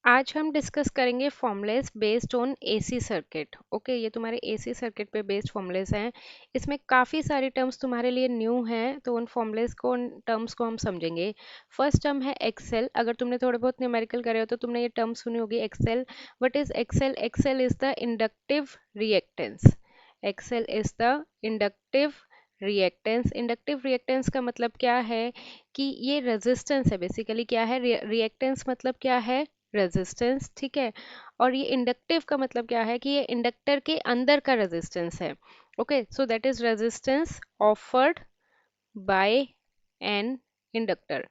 आज हम डिस्कस करेंगे formulas based on AC circuit. Okay, ये तुम्हारे एसी सर्किट पे बेस्ड फॉर्मूलेस हैं। इसमें काफ़ी सारी टर्म्स तुम्हारे लिए न्यू हैं, तो उन फॉर्मूलेस को, उन टर्म्स को हम समझेंगे। फर्स्ट टर्म है एक्सेल। अगर तुमने थोड़े बहुत न्यूमेरिकल करे हो तो तुमने ये टर्म सुनी होगी, XL. What is XL? XL is the inductive reactance. XL is the inductive reactance. Inductive reactance का मतलब क्या है कि ये रेजिस्टेंस है। बेसिकली क्या है? रिएक्टेंस मतलब क्या है? रेजिस्टेंस। ठीक है। और ये इंडक्टिव का मतलब क्या है कि ये इंडक्टर के अंदर का रेजिस्टेंस है। Okay, so that is resistance offered by an inductor.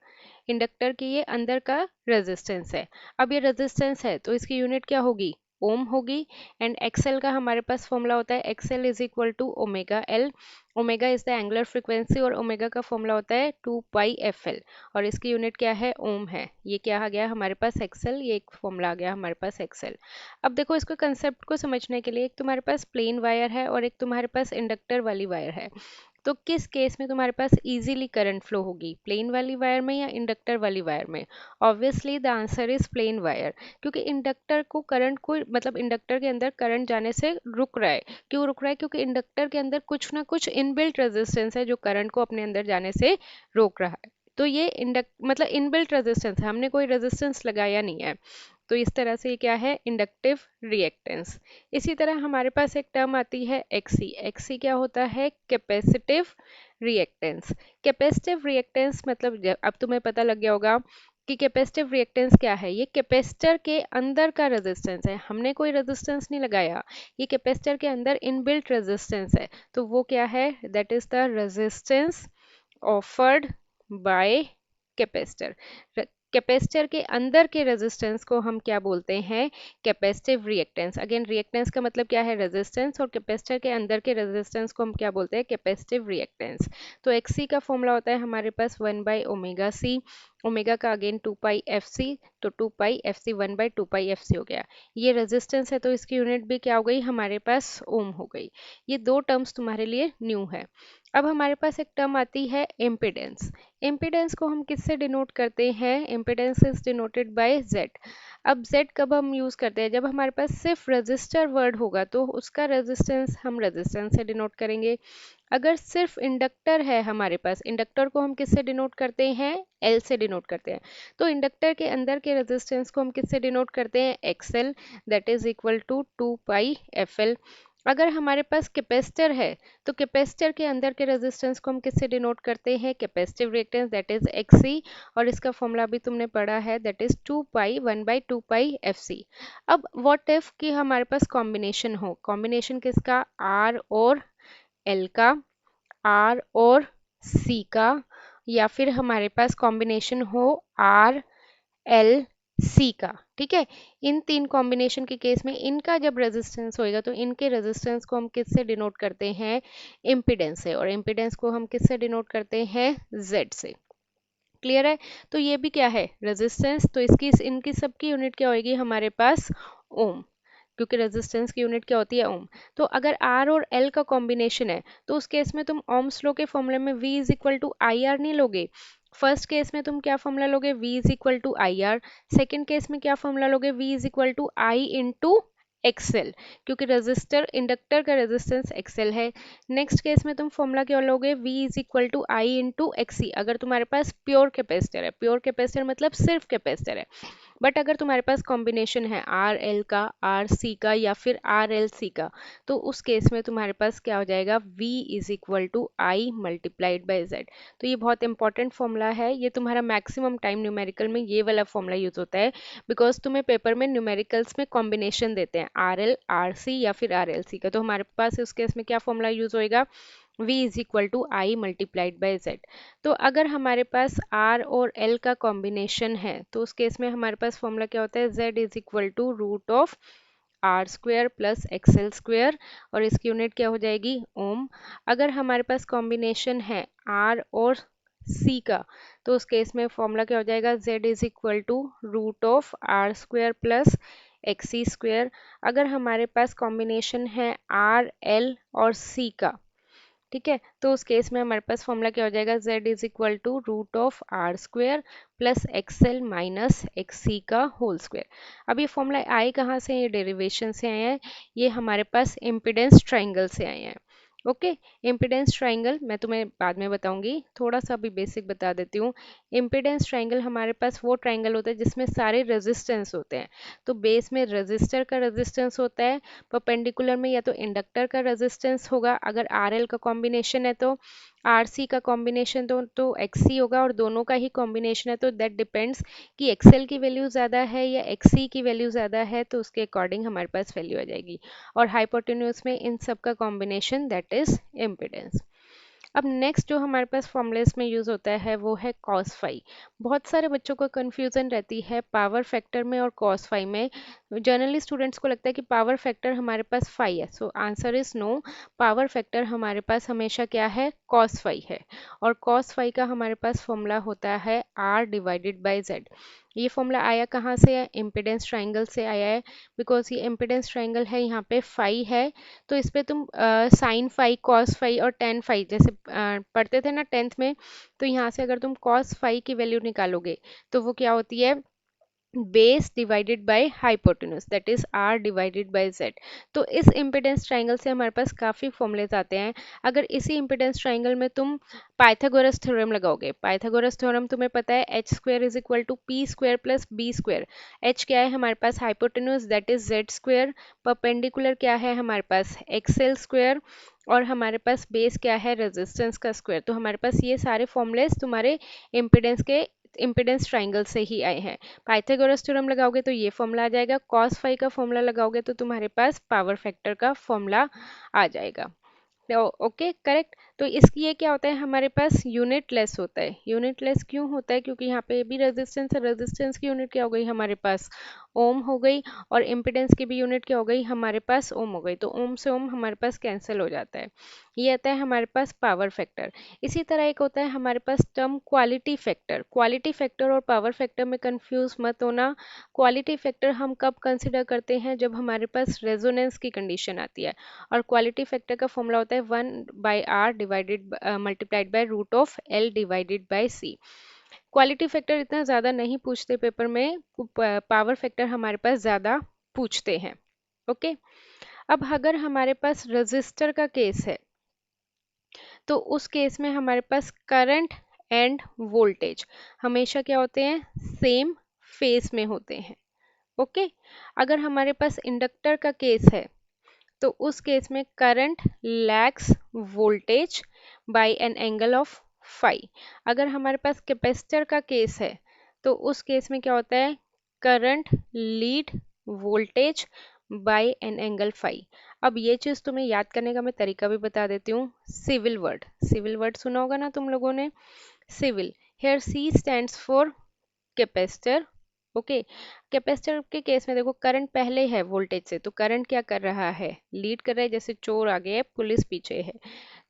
Inductor के ये अंदर का रेजिस्टेंस है। अब ये रेजिस्टेंस है तो इसकी यूनिट क्या होगी? ओम होगी। एंड एक्सएल का हमारे पास फॉर्मूला होता है XL is equal to omega L. Omega is the angular frequency और ओमेगा का फॉर्मूला होता है 2 पाई एफ एल। और इसकी यूनिट क्या है? ओम है। ये क्या आ गया हमारे पास? एक्सएल। ये एक फॉर्मूला आ गया हमारे पास एक्सएल। अब देखो, इसको कंसेप्ट को समझने के लिए एक तुम्हारे पास प्लेन वायर है और एक तुम्हारे पास इंडक्टर वाली वायर है। तो किस केस में तुम्हारे पास इजीली करंट फ्लो होगी? प्लेन वाली वायर में या इंडक्टर वाली वायर में? Obviously the answer is plain wire, क्योंकि इंडक्टर को करंट को, मतलब इंडक्टर के अंदर करंट जाने से रुक रहा है। क्यों रुक रहा है? क्योंकि इंडक्टर के अंदर कुछ ना कुछ इनबिल्ट रेजिस्टेंस है जो करंट को अपने अंदर जाने से रोक रहा है। तो ये इंडक्ट मतलब इनबिल्ट रेजिस्टेंस है, हमने कोई रेजिस्टेंस लगाया नहीं है। तो इस तरह से ये क्या है? Inductive reactance. इसी तरह हमारे पास एक टर्म आती है एक्सी। एक्सी क्या होता है? Capacitive reactance. कैपेसिटिव रिएक्टेंस मतलब अब तुम्हें पता लग गया होगा कि कैपेसिटिव रिएक्टेंस क्या है। ये कैपेसिटर के अंदर का रेजिस्टेंस है, हमने कोई रेजिस्टेंस नहीं लगाया। ये कैपेसिटर के अंदर इनबिल्ट रेजिस्टेंस है। तो वो क्या है? That is the resistance offered by capacitor. Capacitor के अंदर के रेजिस्टेंस को हम क्या बोलते हैं? Capacitive reactance. अगेन, रिएक्टेंस का मतलब क्या है? रेजिस्टेंस। और कैपेसिटर के अंदर के रेजिस्टेंस को हम क्या बोलते हैं? Capacitive reactance. तो एक्सी का फॉर्मूला होता है हमारे पास 1/ओमेगा सी। ओमेगा का अगेन 2 पाई एफ सी, तो 2 पाई एफ सी 1/2 पाई एफ सी हो गया। ये रेजिस्टेंस है तो इसकी यूनिट भी क्या हो गई हमारे पास? ओम हो गई। ये दो टर्म्स तुम्हारे लिए न्यू है। अब हमारे पास एक टर्म आती है इम्पिडेंस। इम्पिडेंस को हम किससे डिनोट करते हैं? Impedance is denoted by Z. अब जेड कब हम यूज करते हैं? जब हमारे पास सिर्फ रजिस्टर वर्ड होगा तो उसका रेजिस्टेंस हम रेजिस्टेंस से डिनोट करेंगे। अगर सिर्फ इंडक्टर है हमारे पास, इंडक्टर को हम किससे डिनोट करते हैं? एल से डिनोट करते हैं। तो इंडक्टर के अंदर के रेजिस्टेंस को हम किससे डिनोट करते हैं? XL, that is equal to 2 pi F L. अगर हमारे पास कैपेसिटर है तो कैपेसिटर के अंदर के रेजिस्टेंस को हम किससे डिनोट करते हैं? Capacitive reactance, that is XC. और इसका फॉर्मूला भी तुमने पढ़ा है, that is 2 pi 1/2 pi F C. अब व्हाट इफ कि हमारे पास कॉम्बिनेशन हो। कॉम्बिनेशन किसका? आर और एल का, आर और सी का, या फिर हमारे पास कॉम्बिनेशन हो आर एल सी का। ठीक है। इन तीन कॉम्बिनेशन के केस में इनका जब रेजिस्टेंस होएगा तो इनके रेजिस्टेंस को हम किससे डिनोट करते हैं? इम्पिडेंस से। और इम्पिडेंस को हम किससे डिनोट करते हैं? जेड से। क्लियर है? तो ये भी क्या है? रेजिस्टेंस। तो इसकी इनकी सबकी यूनिट क्या होगी हमारे पास? ओम। क्योंकि रेजिस्टेंस की यूनिट क्या होती है? ओम। तो अगर आर और एल का कॉम्बिनेशन है तो उस केस में तुम ओम्स लॉ के फॉर्मूले में V is equal to I R नहीं लोगे। फर्स्ट केस में तुम क्या फॉर्मूला लोगे? V is equal to I R. Second case में क्या फॉर्मूला लोगे? V is equal to I into XL, क्योंकि रेजिस्टर इंडक्टर का रेजिस्टेंस एक्सएल है। नेक्स्ट केस में तुम फॉर्मूला क्या लोगे? V is equal to I into XC. अगर तुम्हारे पास प्योर कैपेसिटर है, प्योर कैपेसिटर मतलब सिर्फ कैपेसिटर है। बट अगर तुम्हारे पास कॉम्बिनेशन है आर एल का, आर सी का, या फिर आर एल सी का, तो उस केस में तुम्हारे पास क्या हो जाएगा? V is equal to I multiplied by Z. तो ये बहुत इंपॉर्टेंट फॉर्मूला है। ये तुम्हारा मैक्सिमम टाइम न्यूमेरिकल में ये वाला फॉर्मूला यूज होता है, बिकॉज तुम्हें पेपर में न्यूमेरिकल्स में कॉम्बिनेशन देते हैं आर एल, आर सी या फिर आर एल सी का। तो हमारे पास उस केस में क्या फॉर्मूला यूज होएगा? V is equal to I multiplied by Z. तो अगर हमारे पास R और L का कॉम्बिनेशन है तो उस केस में हमारे पास फॉर्मूला क्या होता है? Z is equal to root of R square plus XL square. और इसकी यूनिट क्या हो जाएगी? ओम। अगर हमारे पास कॉम्बिनेशन है R और C का तो उस केस में फॉर्मूला क्या हो जाएगा? Z is equal to root of R square plus XC square. अगर हमारे पास कॉम्बिनेशन है R L और C का ठीक है, तो उस केस में हमारे पास फॉर्मूला क्या हो जाएगा, z is equal to root of R square plus X माइनस एक्स सी का होल स्क्वेयर। अब ये फॉर्मूला आए कहाँ से, ये डेरिवेशन से आए हैं, ये हमारे पास इम्पिडेंस ट्राइंगल से आए हैं। ओके, इम्पिडेंस ट्राइंगल मैं तुम्हें बाद में बताऊंगी, थोड़ा सा भी बेसिक बता देती हूँ। इम्पिडेंस ट्राइंगल हमारे पास वो ट्राइंगल होता है जिसमें सारे रेजिस्टेंस होते हैं। तो बेस में रेजिस्टर का रेजिस्टेंस होता है, परपेंडिकुलर में या तो इंडक्टर का रेजिस्टेंस होगा, अगर आर एल का कॉम्बिनेशन है तो आर सी का कॉम्बिनेशन तो एक्स सी होगा, और दोनों का ही कॉम्बिनेशन है तो दैट डिपेंड्स कि एक्सएल की वैल्यू ज़्यादा है या एक्स सी की वैल्यू ज़्यादा है, तो उसके अकॉर्डिंग हमारे पास वैल्यू आ जाएगी। और हाइपोटेन्यूज में इन सब का कॉम्बिनेशन दैट इज इम्पिडेंस। अब नेक्स्ट जो हमारे पास फॉर्मूलेस में यूज़ होता है वो है कॉस फाई। बहुत सारे बच्चों को कन्फ्यूज़न रहती है पावर फैक्टर में और कॉस फाई में। जनरली स्टूडेंट्स को लगता है कि पावर फैक्टर हमारे पास फाई है, so answer is no. Power factor हमारे पास हमेशा क्या है, कॉस फाई है। और कॉस फाई का हमारे पास फॉर्मूला होता है आर डिवाइडेड बाई जेड। ये फॉर्मूला आया कहाँ से है, इम्पिडेंस ट्राइंगल से आया है, बिकॉज ये इम्पिडेंस ट्राइंगल है, यहाँ पे फाई है, तो इस पे तुम साइन फाई, कॉस फाई और टेन फाई जैसे पढ़ते थे ना टेंथ में, तो यहाँ से अगर तुम कॉस फाई की वैल्यू निकालोगे तो वो क्या होती है, base divided by hypotenuse that is R divided by Z. तो इस इम्पिडेंस ट्राइंगल से हमारे पास काफ़ी फॉर्मूलेज आते हैं। अगर इसी इम्पिडेंस ट्राइंगल में तुम पाइथागोरस थ्योरम लगाओगे, पाइथागोरस थ्योरम तुम्हें पता है H square is equal to P square plus B square. H क्या है हमारे पास, hypotenuse that is Z square, perpendicular क्या है हमारे पास एक्सएल स्क्वायर, और हमारे पास बेस क्या है रेजिस्टेंस का स्क्वायर। तो हमारे पास ये सारे फॉर्मूलेज तुम्हारे इम्पिडेंस के इम्पिडेंस ट्राइंगल से ही आए हैं। पाइथागोरस थ्योरम लगाओगे तो ये फॉर्मूला आ जाएगा, कॉस फाई का फॉर्मूला लगाओगे तो तुम्हारे पास पावर फैक्टर का फॉर्मूला आ जाएगा। Okay correct. तो इसकी ये क्या होता है, हमारे पास यूनिट लेस होता है। यूनिट लेस क्यों होता है, क्योंकि यहाँ पे भी रेजिस्टेंस है, रेजिस्टेंस की यूनिट क्या हो गई हमारे पास, ओम हो गई, और इम्पिडेंस की भी यूनिट क्या हो गई हमारे पास, ओम हो गई, तो ओम से ओम हमारे पास कैंसिल हो जाता है। ये आता है हमारे पास पावर फैक्टर। इसी तरह एक होता है हमारे पास term quality factor. Quality factor और पावर फैक्टर में कंफ्यूज मत होना। क्वालिटी फैक्टर हम कब कंसिडर करते हैं, जब हमारे पास रेजोनेंस की कंडीशन आती है, और क्वालिटी फैक्टर का फॉर्मूला होता है 1/r divided multiplied by root of L divided by C. Quality factor इतना ज़्यादा नहीं पूछते पेपर में, पावर फैक्टर हमारे पास ज़्यादा पूछते हैं। ओके, अब अगर हमारे पास रजिस्टर का केस है तो उस केस में हमारे पास करंट एंड वोल्टेज हमेशा क्या होते हैं, सेम फेस में होते हैं। ओके, अगर हमारे पास इंडक्टर का केस है तो उस केस में current lags voltage by an angle of phi. अगर हमारे पास कैपेसिटर का केस है तो उस केस में क्या होता है, current lead voltage by an angle phi. अब ये चीज़ तुम्हें याद करने का मैं तरीका भी बता देती हूँ। सिविल वर्ड सुना होगा ना तुम लोगों ने, civil. Here C stands for capacitor. Okay, capacitor के केस में देखो करंट पहले है वोल्टेज से, तो करंट क्या कर रहा है, लीड कर रहा है, जैसे चोर आगे है पुलिस पीछे है।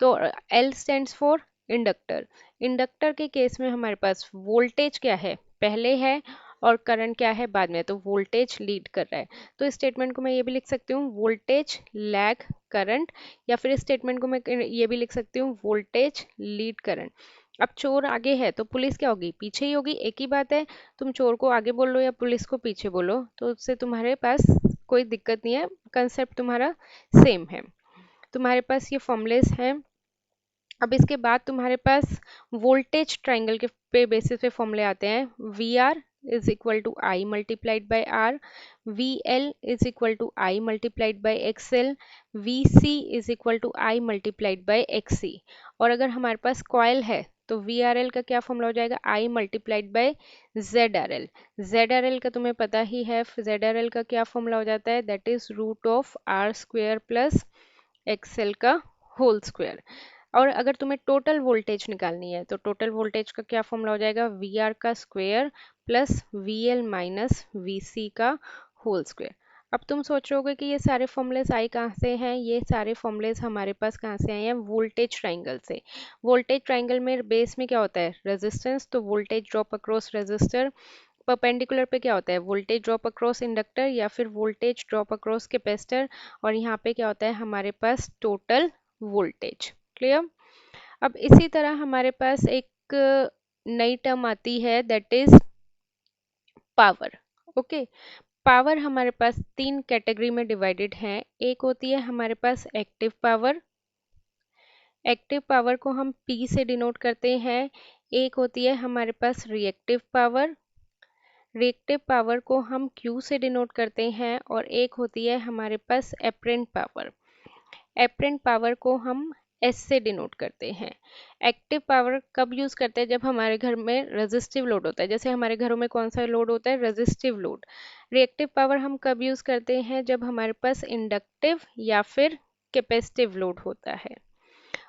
तो L stands for inductor. Inductor के केस में हमारे पास वोल्टेज क्या है, पहले है, और करंट क्या है बाद में, तो वोल्टेज लीड कर रहा है। तो इस स्टेटमेंट को मैं ये भी लिख सकती हूँ वोल्टेज लैग करंट, या फिर इस स्टेटमेंट को मैं ये भी लिख सकती हूँ वोल्टेज लीड करंट। अब चोर आगे है तो पुलिस क्या होगी, पीछे ही होगी, एक ही बात है। तुम चोर को आगे बोल लो या पुलिस को पीछे बोलो तो उससे तुम्हारे पास कोई दिक्कत नहीं है, कंसेप्ट तुम्हारा सेम है। तुम्हारे पास ये फॉर्मूलेस हैं। अब इसके बाद तुम्हारे पास वोल्टेज ट्राइंगल के पे बेसिस पे फॉर्मूले आते हैं। V R is equal to I multiplied by R, V L is equal to I multiplied by X L, V C is equal to I multiplied by X C. और अगर हमारे पास coil है तो we are L का क्या formula हो जाएगा, आई multiplied by Z R L. Z are L का तुम्हें पता ही है, जेड आर एल का क्या फॉर्मूला हो जाता है, that is root of R square plus X L का होल स्क्वेयर। और अगर तुम्हें टोटल वोल्टेज निकालनी है तो टोटल वोल्टेज का क्या फॉर्मूला हो जाएगा, वी आर का square plus V L minus V C का होल स्क्वेयर। अब तुम सोच रहे होगे कि ये सारे फॉर्मूलेस आए कहाँ से हैं, ये सारे फॉर्मूलेस हमारे पास कहाँ से आए हैं, वोल्टेज ट्राइंगल से। वोल्टेज ट्राइंगल में बेस में क्या होता है, रेजिस्टेंस, तो voltage drop across resistor. Perpendicular पे क्या होता है, वोल्टेज ड्रॉप अक्रॉस इंडक्टर या फिर वोल्टेज ड्रॉप अक्रॉस कैपेसिटर। और यहाँ पे क्या होता है हमारे पास टोटल वोल्टेज। क्लियर। अब इसी तरह हमारे पास एक नई टर्म आती है that is power. Okay, power हमारे पास तीन कैटेगरी में डिवाइडेड है। एक होती है हमारे पास एक्टिव पावर, एक्टिव पावर को हम P से डिनोट करते हैं। एक होती है हमारे पास रिएक्टिव पावर, रिएक्टिव पावर को हम Q से डिनोट करते हैं। और एक होती है हमारे पास एपरेंट पावर, एपरेंट पावर को हम S से डिनोट करते हैं। एक्टिव पावर कब यूज करते हैं? जब हमारे घर में रेजिस्टिव लोड होता है, जैसे हमारे घरों में कौन सा लोड होता है? Resistive load. रिएक्टिव पावर हम कब यूज करते हैं? जब हमारे पास इंडक्टिव या फिर कैपेसिटिव लोड होता है।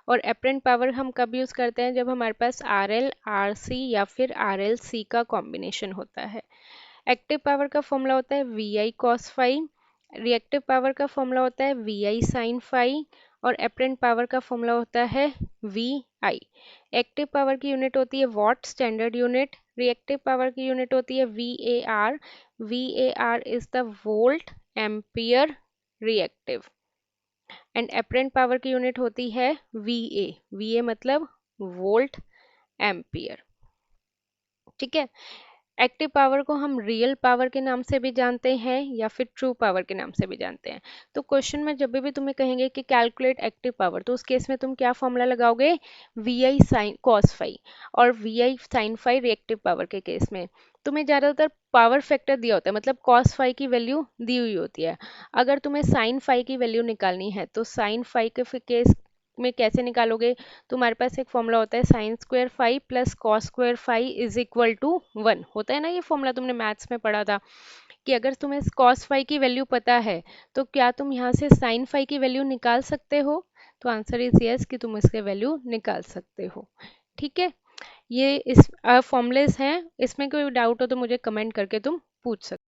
और एपरेंट पावर हम कब यूज करते हैं? जब हमारे पास आर एल आर सी या फिर आर एल सी का कॉम्बिनेशन होता है। एक्टिव पावर का फॉर्मूला होता है V I cos phi, reactive power का फॉर्मूला होता है वी आई साइन फाई, और एपरेंट पावर का फॉर्मूला होता है वी आई। एक्टिव पावर की यूनिट होती है watt standard unit, reactive power की यूनिट होती है V A R, V A R is the volt ampere reactive. And apparent power की यूनिट होती है VA, VA मतलब वोल्ट एम्पियर। ठीक है, एक्टिव पावर को हम रियल पावर के नाम से भी जानते हैं या फिर ट्रू पावर के नाम से भी जानते हैं। तो क्वेश्चन में जब भी तुम्हें कहेंगे कि कैलकुलेट एक्टिव पावर, तो उस केस में तुम क्या फॉर्मूला लगाओगे? V I sine cos phi और V I sine phi reactive power के केस में तुम्हें ज़्यादातर पावर फैक्टर दिया होता है, मतलब कॉस फाई की वैल्यू दी हुई होती है। अगर तुम्हें साइन फाई की वैल्यू निकालनी है तो साइन फाई के केस में कैसे निकालोगे? तुम्हारे पास एक फॉर्मूला होता है sine square phi plus cos square phi is equal to 1, होता है ना ये फॉर्मूला, तुमने मैथ्स में पढ़ा था कि अगर तुम्हें कॉस फाई की वैल्यू पता है तो क्या तुम यहाँ से साइन फाई की वैल्यू निकाल सकते हो? तो आंसर इज यस कि तुम इसके वैल्यू निकाल सकते हो। ठीक है, ये इस फॉर्मूलेस हैं, इसमें कोई डाउट हो तो मुझे कमेंट करके तुम पूछ सकते हो।